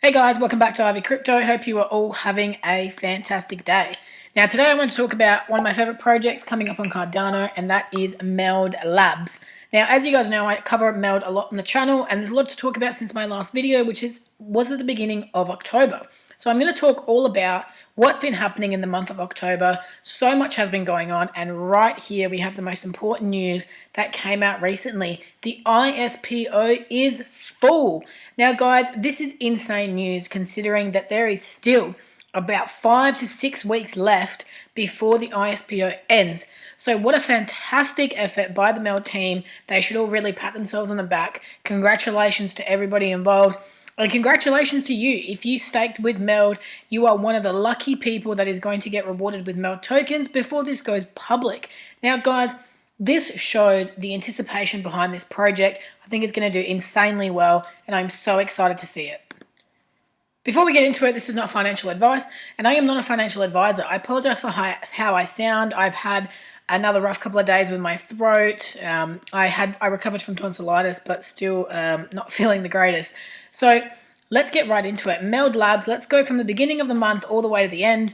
Hey guys, welcome back to Ivy Crypto. Hope you are all having a fantastic day. Now today I want to talk about one of my favorite projects coming up on Cardano, and that is Meld Labs. Now as you guys know, I cover Meld a lot on the channel, and there's a lot to talk about since my last video, which was at the beginning of October. So I'm going to talk all about what's been happening in the month of October. So much has been going on, and right here we have the most important news that came out recently. The ISPO is full. Now guys, this is insane news considering that there is still about 5 to 6 weeks left before the ISPO ends. So what a fantastic effort by the Meld team. They should all really pat themselves on the back. Congratulations to everybody involved. And congratulations to you. If you staked with Meld, you are one of the lucky people that is going to get rewarded with Meld tokens before this goes public. Now guys, this shows the anticipation behind this project. I think it's going to do insanely well, and I'm so excited to see it. Before we get into it, this is not financial advice, and I am not a financial advisor. I apologize for how I sound. I've had another rough couple of days with my throat. I recovered from tonsillitis, but still not feeling the greatest. So let's get right into it. Meld Labs, let's go from the beginning of the month all the way to the end,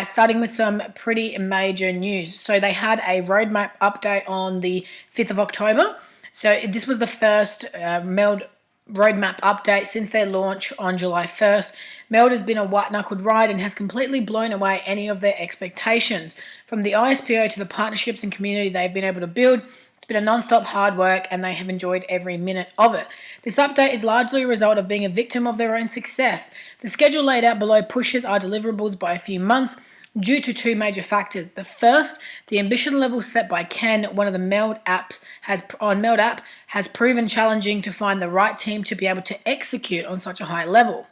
starting with some pretty major news. So they had a roadmap update on the 5th of October. So this was the first Meld roadmap update since their launch on July 1st. Meld has been a white-knuckled ride and has completely blown away any of their expectations. From the ISPO to the partnerships and community they've been able to build, it's been a non-stop hard work, and they have enjoyed every minute of it. This update is largely a result of being a victim of their own success. The schedule laid out below pushes our deliverables by a few months due to two major factors. The first, the ambition level set by Ken, one of the Meld apps, has proven challenging to find the right team to be able to execute on such a high level.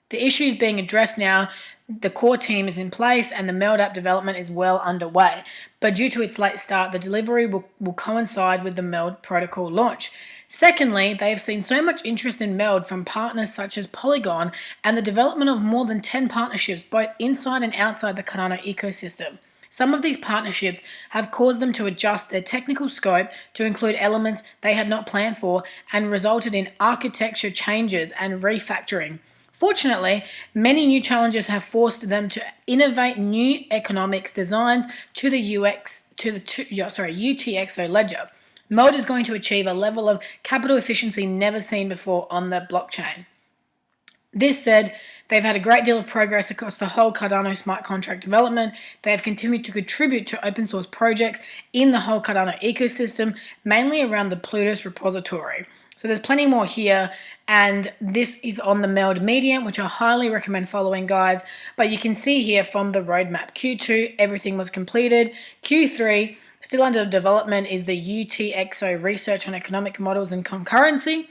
The issue is being addressed now. The core team is in place and the Meld app development is well underway. But due to its late start, the delivery will coincide with the Meld protocol launch. Secondly, they have seen so much interest in Meld from partners such as Polygon and the development of more than 10 partnerships both inside and outside the Cardano ecosystem. Some of these partnerships have caused them to adjust their technical scope to include elements they had not planned for and resulted in architecture changes and refactoring. Fortunately, many new challenges have forced them to innovate new economics designs to the UTXO ledger. Meld is going to achieve a level of capital efficiency never seen before on the blockchain. This said, they've had a great deal of progress across the whole Cardano smart contract development. They have continued to contribute to open source projects in the whole Cardano ecosystem, mainly around the Plutus repository. So there's plenty more here, and this is on the Meld Medium, which I highly recommend following, guys. But you can see here from the roadmap, Q2, everything was completed. Q3, still under development, is the UTXO research on economic models and concurrency.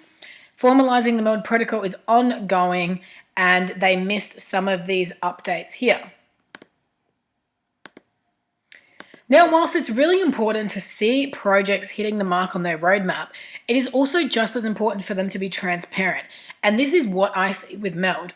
Formalizing the Meld protocol is ongoing, and they missed some of these updates here. Now, whilst it's really important to see projects hitting the mark on their roadmap, it is also just as important for them to be transparent. And this is what I see with Meld.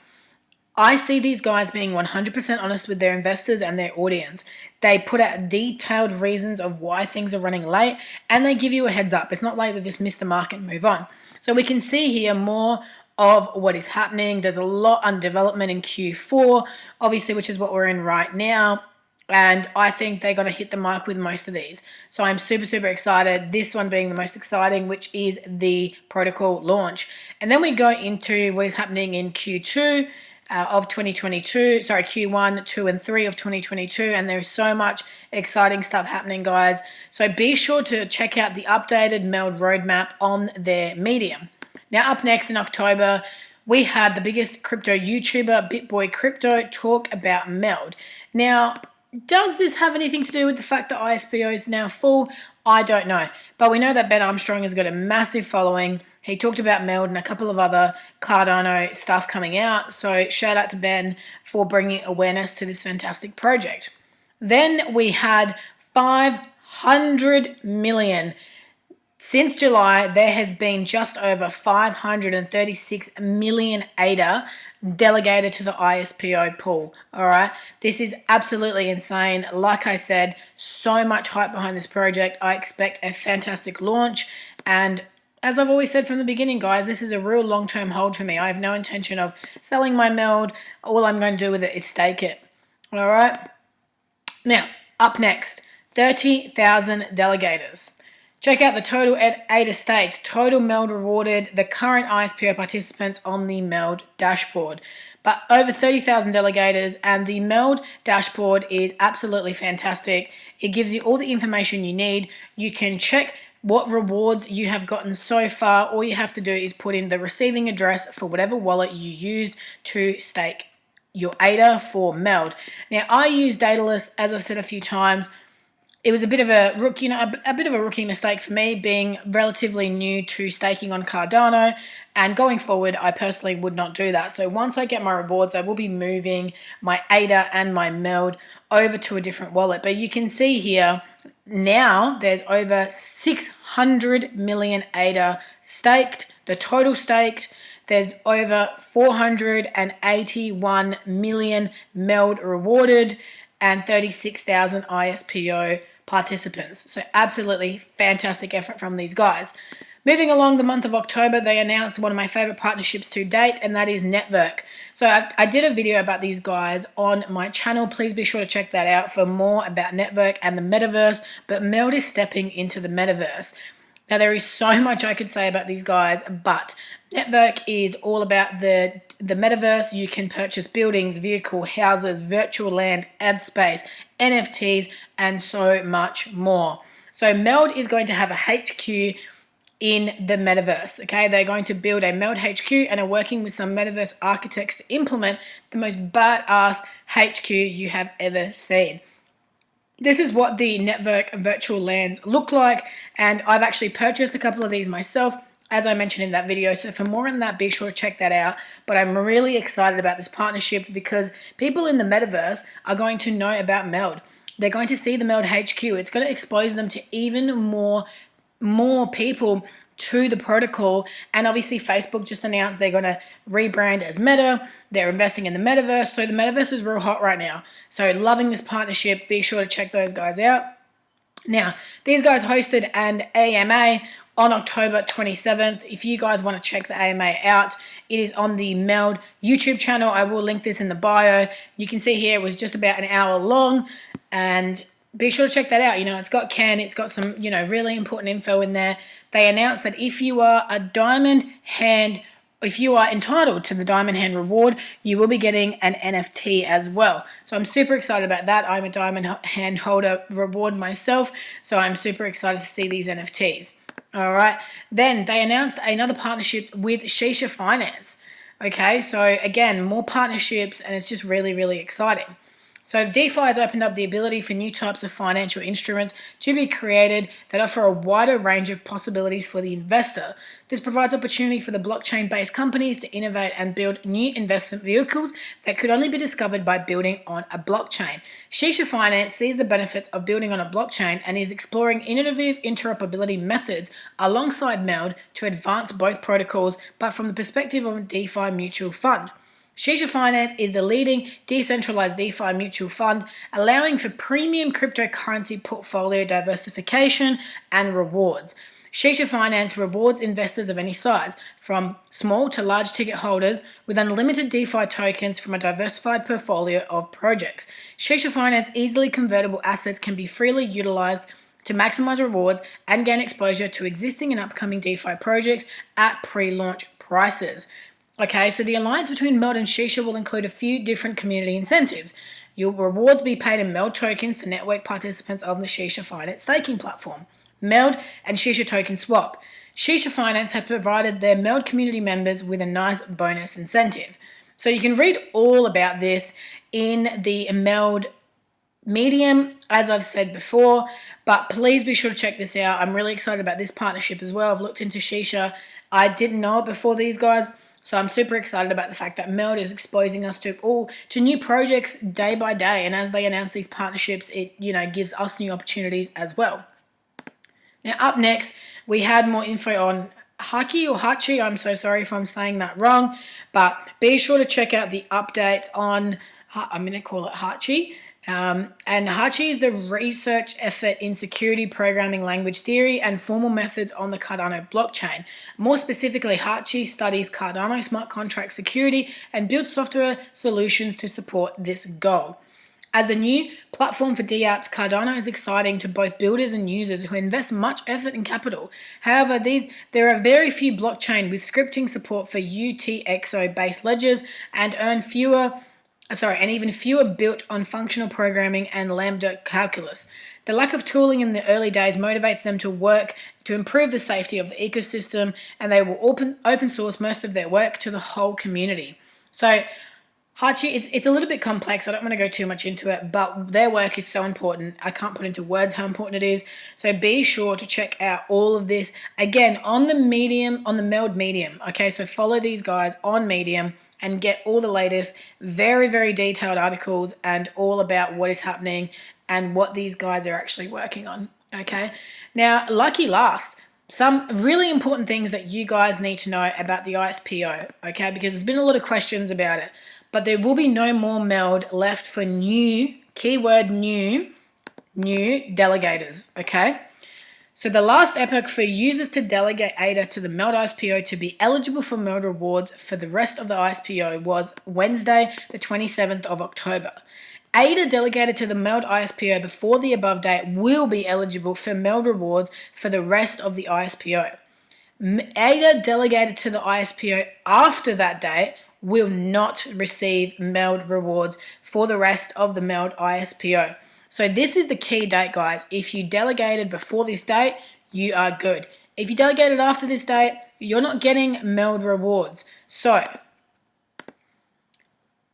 I see these guys being 100% honest with their investors and their audience. They put out detailed reasons of why things are running late, and they give you a heads up. It's not like they just miss the mark and move on. So we can see here more of what is happening. There's a lot under development in Q4, obviously, which is what we're in right now. And I think they're going to hit the mark with most of these. So I'm super, super excited. This one being the most exciting, which is the protocol launch. And then we go into what is happening in Q2 of 2022, Q1, 2, and 3 of 2022. And there's so much exciting stuff happening, guys. So be sure to check out the updated Meld roadmap on their Medium. Now, up next in October, we had the biggest crypto YouTuber, BitBoy Crypto, talk about Meld. Now, does this have anything to do with the fact that ISPO is now full? I don't know. But we know that Ben Armstrong has got a massive following. He talked about Meld and a couple of other Cardano stuff coming out. So shout out to Ben for bringing awareness to this fantastic project. Then we had 500 million. Since July, there has been just over 536 million ADA delegated to the ISPO pool. All right, this is absolutely insane. Like I said, so much hype behind this project. I expect a fantastic launch, and as I've always said from the beginning, guys, this is a real long-term hold for me. I have no intention of selling my Meld. All I'm going to do with it is stake it. All right. Now, up next, 30,000 delegators. Check out the total ADA staked, total Meld rewarded, the current ISPO participants on the Meld dashboard. But over 30,000 delegators, and the Meld dashboard is absolutely fantastic. It gives you all the information you need. You can check what rewards you have gotten so far. All you have to do is put in the receiving address for whatever wallet you used to stake your ADA for Meld. Now, I use Daedalus, as I've said a few times. It was a bit of a rookie mistake for me, being relatively new to staking on Cardano, and going forward, I personally would not do that. So once I get my rewards, I will be moving my ADA and my Meld over to a different wallet. But you can see here now there's over 600 million ADA staked, the total staked. There's over 481 million Meld rewarded, and 36,000 ISPO participants. So absolutely fantastic effort from these guys. Moving along, the month of October, they announced one of my favorite partnerships to date, and that is Network. So I did a video about these guys on my channel. Please be sure to check that out for more about Network and the Metaverse. But Meld is stepping into the Metaverse. Now, there is so much I could say about these guys, but Network is all about the Metaverse. You can purchase buildings, vehicle, houses, virtual land, ad space, NFTs, and so much more. So Meld is going to have a HQ in the Metaverse, okay? They're going to build a Meld HQ and are working with some Metaverse architects to implement the most badass HQ you have ever seen. This is what the Network virtual lands look like, and I've actually purchased a couple of these myself, as I mentioned in that video. So for more on that, be sure to check that out. But I'm really excited about this partnership because people in the Metaverse are going to know about Meld. They're going to see the Meld HQ. It's going to expose them to even more people to the protocol. And obviously Facebook just announced they're going to rebrand as Meta. They're investing in the Metaverse. So the Metaverse is real hot right now. So loving this partnership. Be sure to check those guys out. Now, these guys hosted an AMA on October 27th. If you guys want to check the AMA out, it is on the Meld YouTube channel. I will link this in the bio. You can see here it was just about an hour long, and be sure to check that out. You know, it's got Ken, it's got some, you know, really important info in there. They announced that if you are a diamond hand, if you are entitled to the diamond hand reward, you will be getting an NFT as well. So I'm super excited about that. I'm a diamond hand holder reward myself, so I'm super excited to see these NFTs. All right. Then they announced another partnership with Shisha Finance. Okay, so again, more partnerships, and it's just really, really exciting. So DeFi has opened up the ability for new types of financial instruments to be created that offer a wider range of possibilities for the investor. This provides opportunity for the blockchain-based companies to innovate and build new investment vehicles that could only be discovered by building on a blockchain. Shisha Finance sees the benefits of building on a blockchain and is exploring innovative interoperability methods alongside Meld to advance both protocols, but from the perspective of a DeFi mutual fund. Shisha Finance is the leading decentralized DeFi mutual fund, allowing for premium cryptocurrency portfolio diversification and rewards. Shisha Finance rewards investors of any size, from small to large ticket holders, with unlimited DeFi tokens from a diversified portfolio of projects. Shisha Finance easily convertible assets can be freely utilized to maximize rewards and gain exposure to existing and upcoming DeFi projects at pre-launch prices. Okay, so the alliance between Meld and Shisha will include a few different community incentives. Your rewards be paid in Meld tokens to network participants on the Shisha Finance staking platform. Meld and Shisha token swap. Shisha Finance have provided their Meld community members with a nice bonus incentive. So you can read all about this in the Meld Medium, as I've said before, but please be sure to check this out. I'm really excited about this partnership as well. I've looked into Shisha. I didn't know it before these guys. So I'm super excited about the fact that Meld is exposing us to new projects day by day, and as they announce these partnerships, it gives us new opportunities as well. Now up next, we had more info on Hachi. I'm so sorry if I'm saying that wrong, but be sure to check out the updates on, I'm going to call it Hachi. And Hachi is the research effort in security programming language theory and formal methods on the Cardano blockchain. More specifically, Hachi studies Cardano smart contract security and builds software solutions to support this goal. As the new platform for DApps, Cardano is exciting to both builders and users who invest much effort and capital. However, there are very few blockchain with scripting support for UTXO-based ledgers and even fewer built on functional programming and lambda calculus. The lack of tooling in the early days motivates them to work to improve the safety of the ecosystem, and they will open source most of their work to the whole community. So Hachi, it's a little bit complex. I don't want to go too much into it, but their work is so important. I can't put into words how important it is. So be sure to check out all of this again on the Meld Medium. Okay, so follow these guys on Medium and get all the latest, very, very detailed articles and all about what is happening and what these guys are actually working on. Okay, now lucky last. Some really important things that you guys need to know about the ISPO, okay, because there's been a lot of questions about it. But there will be no more Meld left for new, keyword new delegators, okay? So the last epoch for users to delegate ADA to the Meld ISPO to be eligible for Meld rewards for the rest of the ISPO was Wednesday, the 27th of October. ADA delegated to the Meld ISPO before the above date will be eligible for Meld rewards for the rest of the ISPO. ADA delegated to the ISPO after that date will not receive Meld rewards for the rest of the Meld ISPO. So this is the key date, guys. If you delegated before this date, you are good. If you delegated after this date, you're not getting Meld rewards. So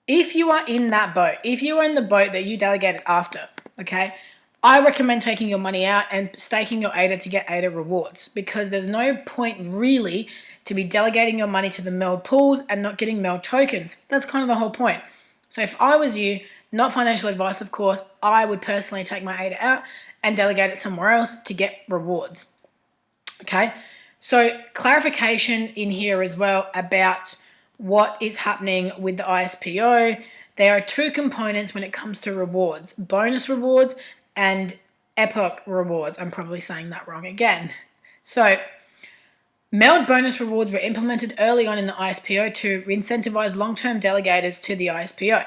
if you are in that boat, if you are in the boat that you delegated after, okay, I recommend taking your money out and staking your ADA to get ADA rewards, because there's no point really to be delegating your money to the Meld pools and not getting Meld tokens. That's kind of the whole point. So if I was you, not financial advice of course, I would personally take my ADA out and delegate it somewhere else to get rewards. Okay, so clarification in here as well about what is happening with the ISPO. There are two components when it comes to rewards: bonus rewards and epoch rewards. I'm probably saying that wrong again. So Meld bonus rewards were implemented early on in the ISPO to incentivize long-term delegators to the ISPO.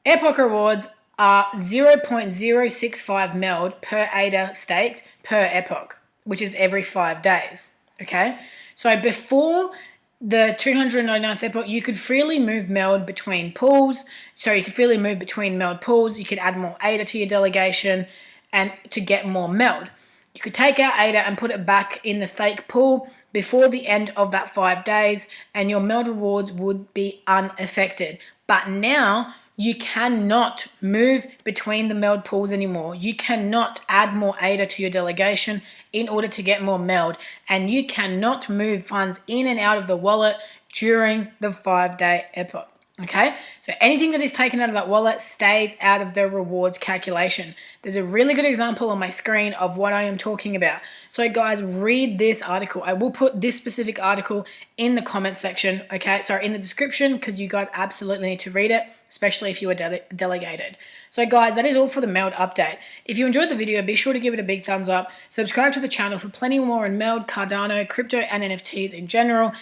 Epoch rewards are 0.065 Meld per ADA staked per epoch, which is every 5 days. Okay, so before the 299th epoch, you could freely move Meld between pools. So you could freely move between Meld pools. You could add more ADA to your delegation and to get more Meld. You could take out ADA and put it back in the stake pool before the end of that 5 days, and your Meld rewards would be unaffected. But now you cannot move between the Meld pools anymore. You cannot add more ADA to your delegation in order to get more Meld, and you cannot move funds in and out of the wallet during the 5-day epoch. Okay, so anything that is taken out of that wallet stays out of the rewards calculation. There's a really good example on my screen of what I am talking about. So guys, read this article. I will put this specific article in the comment section, okay? Sorry, in the description, because you guys absolutely need to read it, especially if you are delegated. So guys, that is all for the Meld update. If you enjoyed the video, be sure to give it a big thumbs up. Subscribe to the channel for plenty more on Meld, Cardano, crypto, and NFTs in general.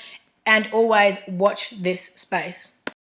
And always watch this space.